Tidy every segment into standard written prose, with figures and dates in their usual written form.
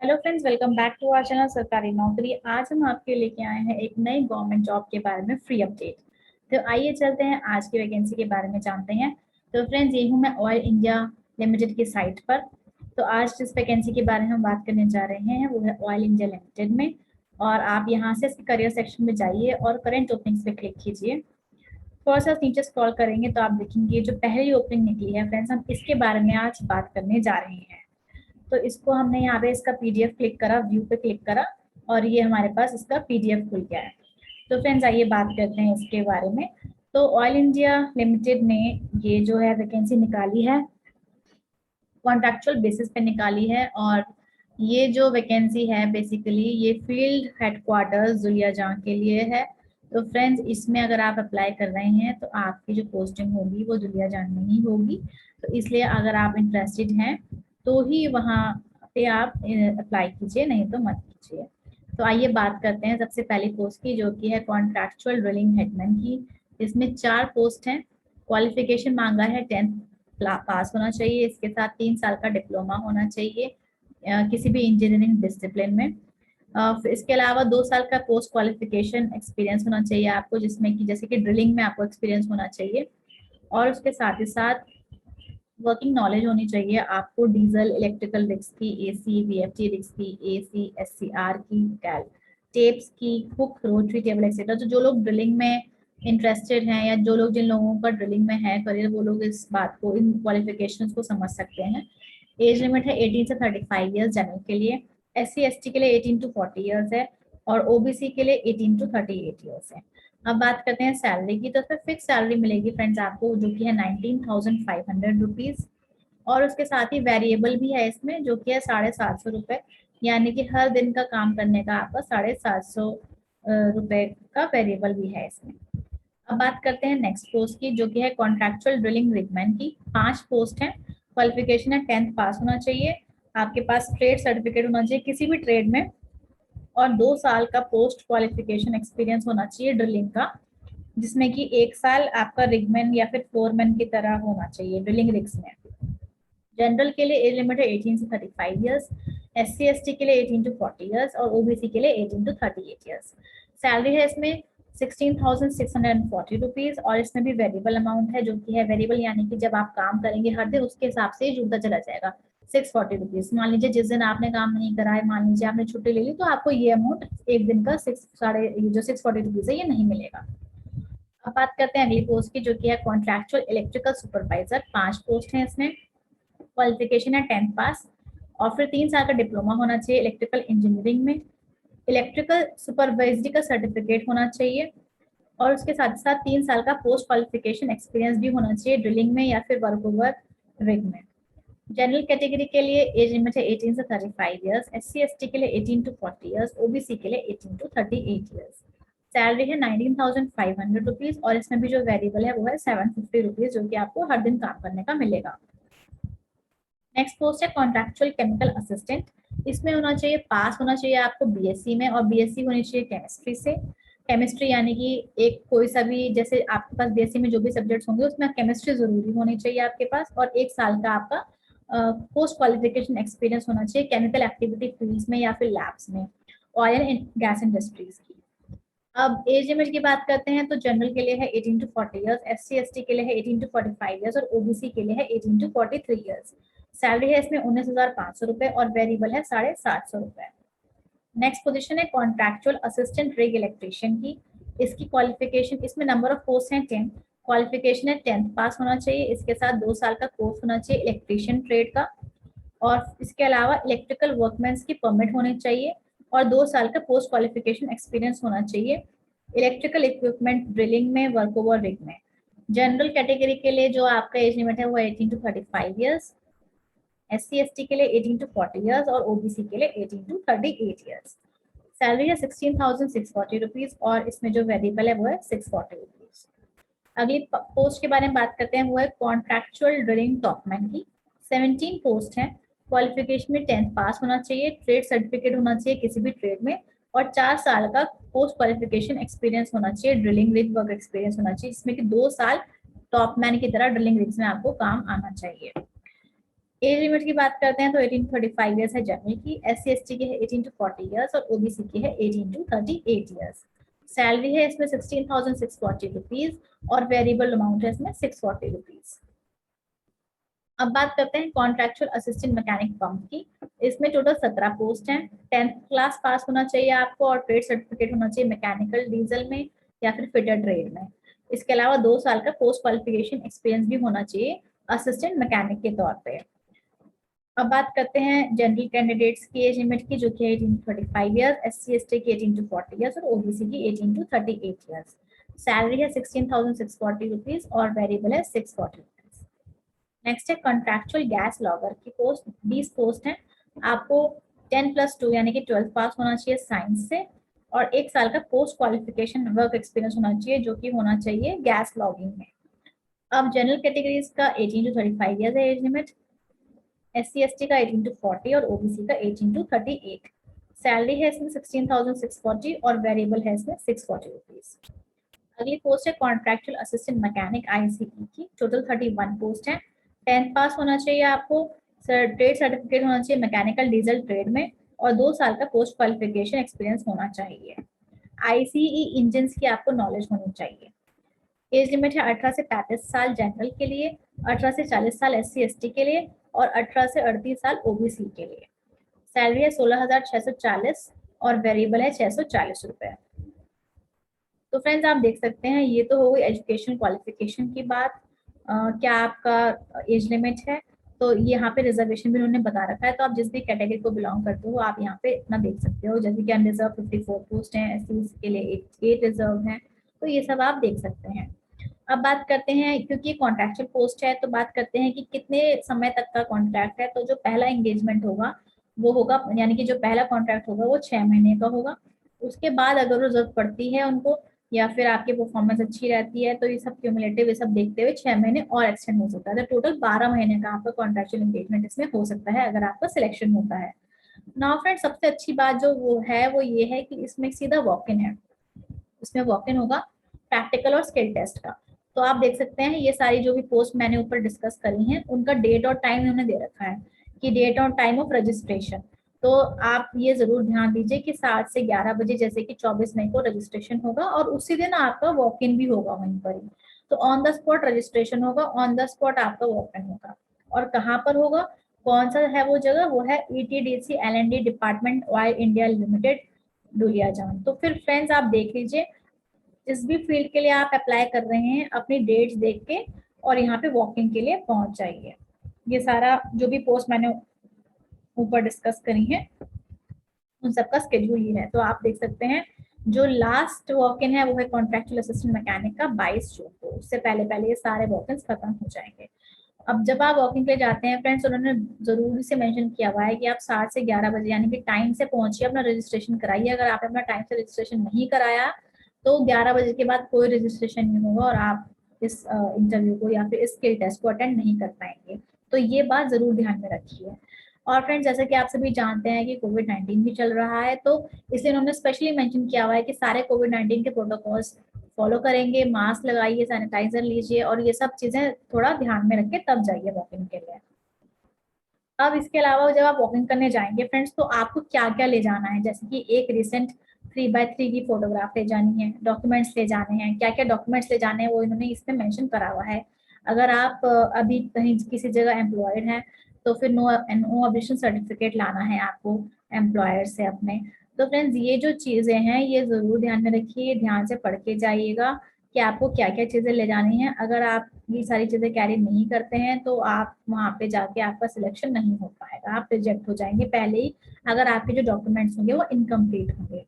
Hello friends, welcome back to our channel सरकारी नौकरी। आज हम आपके लेके आए हैं एक नई गवर्नमेंट जॉब के बारे में फ्री अपडेट। तो आइए चलते हैं आज की वैकेंसी के बारे में जानते हैं। तो फ्रेंड्स, ये हूँ मैं ऑयल इंडिया लिमिटेड की साइट पर। तो आज जिस वैकेंसी के बारे में हम बात करने जा रहे हैं वो है ऑयल इंडिया लिमिटेड में। और आप यहाँ से इसके करियर सेक्शन में जाइए और करंट ओपनिंग्स पे क्लिक कीजिए। थोड़ा सा नीचे स्क्रॉल करेंगे तो आप देखेंगे जो पहली ओपनिंग निकली है फ्रेंड्स, हम इसके बारे में आज बात करने जा रहे हैं। तो इसको हमने यहाँ पे इसका पीडीएफ क्लिक करा, व्यू पे क्लिक करा और ये हमारे पास इसका पीडीएफ खुल गया है। तो फ्रेंड्स आइए बात करते हैं इसके बारे में। तो ऑयल इंडिया लिमिटेड ने ये जो है वैकेंसी निकाली है, कॉन्ट्रेक्चुअल बेसिस पे निकाली है। और ये जो वैकेंसी है बेसिकली ये फील्ड हेडक्वार्टर्स दुलियाजहाँ के लिए है। तो फ्रेंड्स, इसमें अगर आप अप्लाई कर रहे हैं तो आपकी जो पोस्टिंग होगी वो दुलियाजहाँ में ही होगी। तो इसलिए अगर आप इंटरेस्टेड हैं तो ही वहाँ पे आप अप्लाई कीजिए, नहीं तो मत कीजिए। तो आइए बात करते हैं सबसे पहली पोस्ट की, जो कि है कॉन्ट्रैक्चुअल ड्रिलिंग हेडमैन की। इसमें 4 पोस्ट हैं। क्वालिफिकेशन मांगा है 10th पास होना चाहिए, इसके साथ 3 साल का डिप्लोमा होना चाहिए किसी भी इंजीनियरिंग डिसिप्लिन में। इसके अलावा 2 साल का पोस्ट क्वालिफिकेशन एक्सपीरियंस होना चाहिए आपको, जिसमें कि जैसे कि ड्रिलिंग में आपको एक्सपीरियंस होना चाहिए। और उसके साथ ही साथ वर्किंग नॉलेज होनी चाहिए आपको डीजल इलेक्ट्रिकल रिग्स की, एसी वीएफटी रिग्स की, एसी एससीआर की, कैल टेप्स की, हुक रोटरी टेबल एक्सेट्रा। तो जो लोग ड्रिलिंग में इंटरेस्टेड हैं या जो लोग जिन लोगों का ड्रिलिंग में है करियर, वो लोग इस बात को, इन क्वालिफिकेशंस को समझ सकते हैं। एज लिमिट है 18 से 35 ईयर्स जनरल के लिए, एससी एसटी के लिए 18 टू 40 ईयर्स है और ओबीसी के लिए 18 टू 38 ईयर्स है। अब बात करते हैं सैलरी की। तो फिर फिक्स सैलरी मिलेगी फ्रेंड्स आपको, जो कि है 19,500 रुपीज। और उसके साथ ही वेरिएबल भी है इसमें, जो कि है 750 रुपए, यानी कि हर दिन का काम करने का आपका 750 रुपए का वेरिएबल भी है इसमें। अब बात करते हैं नेक्स्ट पोस्ट की, जो कि है कॉन्ट्रैक्चुअल ड्रिलिंग रिगमैन की। 5 पोस्ट है। क्वालिफिकेशन है 10th पास होना चाहिए, आपके पास ट्रेड सर्टिफिकेट होना चाहिए किसी भी ट्रेड में, और 2 साल का पोस्ट क्वालिफिकेशन एक्सपीरियंस होना चाहिए ड्रिलिंग का, जिसमें कि 1 साल आपका रिगमैन या फिर फोरमैन की तरह होना चाहिए ड्रिलिंग रिग्स में। जनरल के लिए एज लिमिट है 18 से 35 ईयर्स, एससी एसटी के लिए 18 टू 40 ईयर्स और ओबीसी के लिए 18 टू 38 ईयर्स। सैलरी है इसमें 16,640 रुपीज और इसमें भी वेरिएबल अमाउंट है, जो कि है वेरिएबल यानी कि जब आप काम करेंगे हर दिन उसके हिसाब से जुड़ता चला जाएगा। 640 रुपीज, मान लीजिए जिस दिन आपने काम नहीं करा है, मान लीजिए आपने छुट्टी ले ली, तो आपको ये अमाउंट एक दिन का जो 640 रुपीज है ये नहीं मिलेगा। अब बात करते हैं अगली पोस्ट की, जो कि है कॉन्ट्रैक्चुअल इलेक्ट्रिकल सुपरवाइजर। 5 पोस्ट है इसमें। क्वालिफिकेशन है 10th पास और फिर 3 साल का डिप्लोमा होना चाहिए इलेक्ट्रिकल इंजीनियरिंग में। इलेक्ट्रिकल सुपरवाइजरी का सर्टिफिकेट होना चाहिए और उसके साथ साथ 3 साल का पोस्ट क्वालिफिकेशन एक्सपीरियंस भी होना चाहिए ड्रिलिंग में या फिर वर्क ओवर रिग में। जनरल कैटेगरी के लिए एज लिमिट है 18 से 35 ईयर्स, एससी एसटी के लिए 18 टू 40 ईयर्स, ओबीसी के लिए 18 टू 38 ईयर्स। सैलरी है 19,500 रुपीज और इसमें भी जो वेरिएबल है वो है 750 रुपीज, जो कि आपको हर दिन काम करने का मिलेगा। नेक्स्ट पोस्ट है कॉन्ट्रैक्चुअल केमिकल असिस्टेंट। इसमें होना चाहिए, पास होना चाहिए आपको बीएससी में और बीएससी होनी चाहिए केमिस्ट्री से। केमिस्ट्री यानी कि एक कोई सा भी, जैसे आपके पास बीएससी में जो भी सब्जेक्ट्स होंगे उसमें केमिस्ट्री जरूरी होनी चाहिए आपके पास, और 1 साल का आपका पोस्ट क्वालिफिकेशन एक्सपीरियंस होना चाहिए केमिकल एक्टिविटी फील्ड्स में या फिर लैब्स में, ऑयल एंड गैस इंडस्ट्रीज की। अब एज लिमिट की बात करते हैं तो जनरल के लिए है 18 टू 40 इयर्स, एससी एसटी के लिए है 18 टू 45 इयर्स और ओबीसी के लिए है 18 टू 43 इयर्स। सैलरी है इसमें 19,500 रुपए और वेरिएबल है 750 रुपए। नेक्स्ट पोजीशन है कॉन्ट्रैक्चुअल असिस्टेंट रिग इलेक्ट्रिशियन की। इसकी क्वालिफिकेशन, इसमें नंबर ऑफ पोस्ट हैं 10। क्वालिफिकेशन है 10th पास होना चाहिए, इसके साथ 2 साल का कोर्स होना चाहिए इलेक्ट्रिशियन ट्रेड का, और इसके अलावा इलेक्ट्रिकल वर्कमैन्स की परमिट होनी चाहिए और 2 साल का पोस्ट क्वालिफिकेशन एक्सपीरियंस होना चाहिए इलेक्ट्रिकल इक्विपमेंट ड्रिलिंग में, वर्क ओवर रिग में। जनरल कैटेगरी के लिए जो आपका एज लिमिट है वो 18 टू 35 इयर्स, एससी एसटी के लिए 18 टू 40 इयर्स और ओबीसी के लिए 18 टू 38 इयर्स। सैलरी है 16,640 रुपीज और इसमें जो वेरिएबल है वो है 640 रुपीज। अगली पोस्ट के बारे में बात करते हैं, वो है कॉन्ट्रैक्चुअल ड्रिलिंग टॉपमैन की। 17 पोस्ट है। क्वालिफिकेशन में 10th पास होना चाहिए, ट्रेड सर्टिफिकेट होना चाहिए किसी भी ट्रेड में और 4 साल का पोस्ट क्वालिफिकेशन एक्सपीरियंस होना चाहिए ड्रिलिंग रिग वर्क एक्सपीरियंस होना चाहिए, जिसमें कि 2 साल टॉपमैन की तरह ड्रिलिंग रिग्स में आपको काम आना चाहिए। एज लिमिट की बात करते हैं तो 18 to 35 ईयर्स है जनरल की, SC ST की है 18 to 40 ईयर्स और OBC की है 18 to 38 ईयर्स। सैलरी है इसमें 16,640 रुपीज और वेरिएबल अमाउंट है इसमें 640 रुपीज। अब बात करते हैं कॉन्ट्रेक्चुअल असिस्टेंट मैकेनिक पंप की। इसमें टोटल 17 पोस्ट हैं। 10th क्लास पास होना चाहिए आपको और ट्रेड सर्टिफिकेट होना चाहिए मैकेनिकल, डीजल में या फिर फिटर ट्रेड में। इसके अलावा 2 साल का पोस्ट क्वालिफिकेशन एक्सपीरियंस भी होना चाहिए असिस्टेंट मैकेनिक के तौर पे। अब बात करते हैं जनरल कैंडिडेट्स की एज लिमिट की, जो कि 18 to 35 ईयर्स, SC ST की 18 to 40 ईयर्स और OBC की 18 to 38 ईयर्स। सैलरी है 16,640 रुपीज और वेरिएबल है 640 रुपीज। नेक्स्ट है कॉन्ट्रैक्चुअल गैस लॉगर की पोस्ट, 20 पोस्ट है। आपको 10+2 यानी कि 12th पास होना चाहिए साइंस से और 1 साल का पोस्ट क्वालिफिकेशन वर्क एक्सपीरियंस होना चाहिए, जो कि होना चाहिए गैस लॉगिंग में। अब जनरल कैटेगरीज का 18 to 35 ईयर्स है एज लिमिट, SC ST का 18 to 40 और OBC का 18 to 38। सैलरी है इसमें 16,640 और वेरिएबल है इसमें 640 रुपीज। अगली पोस्ट है कॉन्ट्रैक्चुअल असिस्टेंट मैकेनिक ICE की, टोटल 31 पोस्ट है। 10th पास होना चाहिए आपको, ट्रेड सर्टिफिकेट होना चाहिए मैकेनिकल डीजल ट्रेड में और 2 साल का पोस्ट क्वालिफिकेशन एक्सपीरियंस होना चाहिए। ICE इंजन की आपको नॉलेज होनी चाहिए। एज लिमिट है 18 से 35 साल जनरल के लिए, 18 से 40 साल SC ST के लिए और 18 से 38 साल OBC के लिए। सैलरी है 16,640 और वेरिएबल है 640 रुपए। तो फ्रेंड्स आप देख सकते हैं ये तो हो गई एजुकेशन क्वालिफिकेशन की बात। क्या आपका एज लिमिट है, तो यहाँ पे रिजर्वेशन भी उन्होंने बता रखा है, तो आप जिस भी कैटेगरी को बिलोंग करते हो आप यहाँ पे इतना देख सकते हो। जैसे कि अनरिजर्व 54 पोस्ट हैं, SC के लिए 8 रिजर्व हैं, तो ये सब आप देख सकते हैं। अब बात करते हैं, क्योंकि कॉन्ट्रैक्चुअल पोस्ट है तो बात करते हैं कि कितने समय तक का कॉन्ट्रैक्ट है। तो जो पहला एंगेजमेंट होगा वो होगा, यानी कि जो पहला कॉन्ट्रैक्ट होगा वो 6 महीने का होगा। उसके बाद अगर जरूरत पड़ती है उनको या फिर आपकी परफॉर्मेंस अच्छी रहती है तो ये सब क्यूमुलेटिव ये सब देखते हुए 6 महीने और एक्सटेंड हो सकता है। तो टोटल 12 महीने का आपका कॉन्ट्रैक्चुअल एंगेजमेंट इसमें हो सकता है अगर आपका सिलेक्शन होता है। नाउ फ्रेंड सबसे अच्छी बात जो वो है वो ये है कि इसमें सीधा वॉक इन है। इसमें वॉक इन होगा प्रैक्टिकल और स्किल टेस्ट का। तो आप देख सकते हैं ये सारी जो भी पोस्ट मैंने ऊपर डिस्कस करी हैं उनका डेट और टाइम इन्होंने दे रखा है कि डेट और टाइम ऑफ रजिस्ट्रेशन। तो आप ये जरूर ध्यान दीजिए कि 7 से 11 बजे जैसे कि 24 मई को रजिस्ट्रेशन होगा और उसी दिन आपका वॉक इन भी होगा वहीं पर ही। तो ऑन द स्पॉट रजिस्ट्रेशन होगा, ऑन द स्पॉट आपका वॉक इन होगा। और कहाँ पर होगा, कौन सा है वो जगह, वो है ETDC L&D department oil India limited, Duliajan. तो फिर फ्रेंड्स आप देख लीजिए जिस भी फील्ड के लिए आप अप्लाई कर रहे हैं अपनी डेट्स देख के और यहाँ पे वॉकिंग के लिए पहुंच जाइए। ये सारा जो भी पोस्ट मैंने ऊपर डिस्कस करी है उन सबका स्केड्यूल ही है। तो आप देख सकते हैं जो लास्ट वॉक इन है वो है कॉन्ट्रैक्चुअल असिस्टेंट मैकेनिक का 22 जून को। उससे पहले पहले ये सारे वॉक इन खत्म हो जाएंगे। अब जब आप वॉकिंग के लिए जाते हैं फ्रेंड्स उन्होंने जरूरी से मेंशन किया हुआ है कि आप 7 से 11 बजे यानी कि टाइम से पहुंचिए, अपना रजिस्ट्रेशन कराइए। अगर आपने अपना टाइम से रजिस्ट्रेशन नहीं कराया तो 11 बजे के बाद कोई रजिस्ट्रेशन नहीं होगा और आप इस इंटरव्यू को या फिर इस स्किल टेस्ट को अटेंड नहीं कर पाएंगे। तो ये बात जरूर ध्यान में रखिए। और फ्रेंड्स जैसे कि आप सभी जानते हैं कि कोविड-19 भी चल रहा है, तो इसलिए उन्होंने स्पेशली मेंशन किया हुआ है कि सारे कोविड-19 के प्रोटोकॉल्स फॉलो करेंगे, मास्क लगाइए, सैनिटाइजर लीजिए और ये सब चीजें थोड़ा ध्यान में रख के तब जाइए वॉकिंग के लिए। अब इसके अलावा जब आप वॉकिंग करने जाएंगे फ्रेंड्स तो आपको क्या क्या ले जाना है, जैसे कि एक रिसेंट 3x3 की फोटोग्राफ ले जानी है, डॉक्यूमेंट्स ले जाने हैं। क्या क्या डॉक्यूमेंट्स ले जाने हैं वो इन्होंने इसमें मेंशन करा हुआ है। अगर आप अभी कहीं किसी जगह एम्प्लॉयड हैं तो फिर नो ऑब्जेक्शन सर्टिफिकेट लाना है आपको एम्प्लॉयर से अपने। तो फ्रेंड्स ये जो चीजें हैं ये जरूर ध्यान में रखिए, ध्यान से पढ़ के जाइएगा कि आपको क्या क्या चीजें ले जानी है। अगर आप ये सारी चीजें कैरी नहीं करते हैं तो आप वहां पे जाके आपका सिलेक्शन नहीं हो पाएगा, आप रिजेक्ट हो जाएंगे पहले ही अगर आपके जो डॉक्यूमेंट्स होंगे वो इनकम्प्लीट होंगे।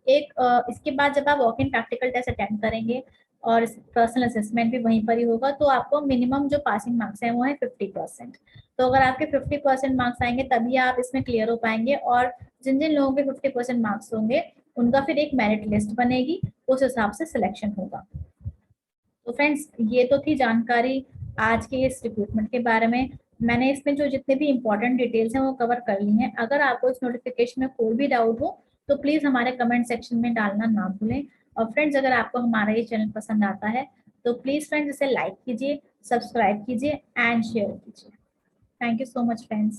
इसके बाद जब आप walk in practical test attend करेंगे और पर्सनल असेसमेंट भी वहीं पर ही होगा तो आपको मिनिमम जो पासिंग मार्क्स हैं वो है 50%। तो अगर आपके 50% मार्क्स आएंगे तभी आप इसमें क्लियर हो पाएंगे और जिन जिन लोगों के 50% मार्क्स होंगे उनका फिर एक मेरिट लिस्ट बनेगी, उस हिसाब से सिलेक्शन होगा। तो फ्रेंड्स ये तो थी जानकारी आज के इस रिक्रूटमेंट के बारे में। मैंने इसमें जो जितने भी इंपॉर्टेंट डिटेल्स हैं वो कवर कर ली हैं। अगर आपको इस नोटिफिकेशन में कोई भी डाउट हो तो प्लीज हमारे कमेंट सेक्शन में डालना ना भूलें। और फ्रेंड्स अगर आपको हमारा ये चैनल पसंद आता है तो प्लीज फ्रेंड्स इसे लाइक कीजिए, सब्सक्राइब कीजिए एंड शेयर कीजिए। Thank you so much friends.